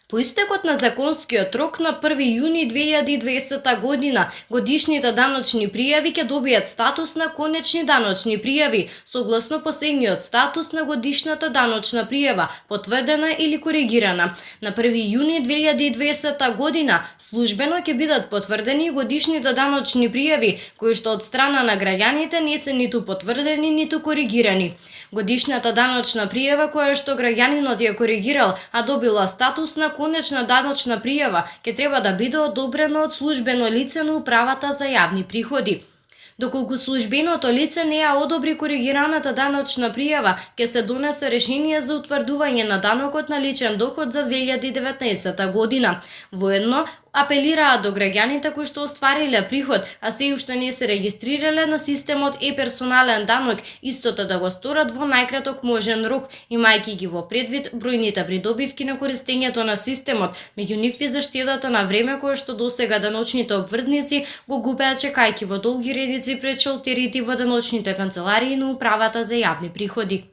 По истекот на законскиот рок на 1 јуни 2020 година, годишните даночни пријави ќе добијат статус на конечни даночни пријави, согласно последниот статус на годишната даночна пријава, потврдена или коригирана. На 1 јуни 2020 година, службено ќе бидат потврдени годишните даночни пријави, кои што од страна на граѓаните не се ниту потврдени, ниту коригирани. Годишната даночна пријава која што граѓанинот ја коригирал, а добила статус на конечна даночна пријава, ќе треба да биде одобрена од службено лице на Управата за јавни приходи. Доколку службеното лице не ја одобри коригираната даночна пријава, ќе се донесе решение за утврдување на данокот на личен доход за 2019 година. Воедно, апелираат до граѓаните кои што оствариле приход, а се уште не се регистрирале на системот е-персонален данок, истото да го сторат во најкраток можен рок, имајќи ги во предвид бројните придобивки на користењето на системот, меѓу нив и заштедата на време кое што досега даночните обврзници го губеа чекајќи во долги редици пред шалтерите во даночните канцеларии на Управата за јавни приходи.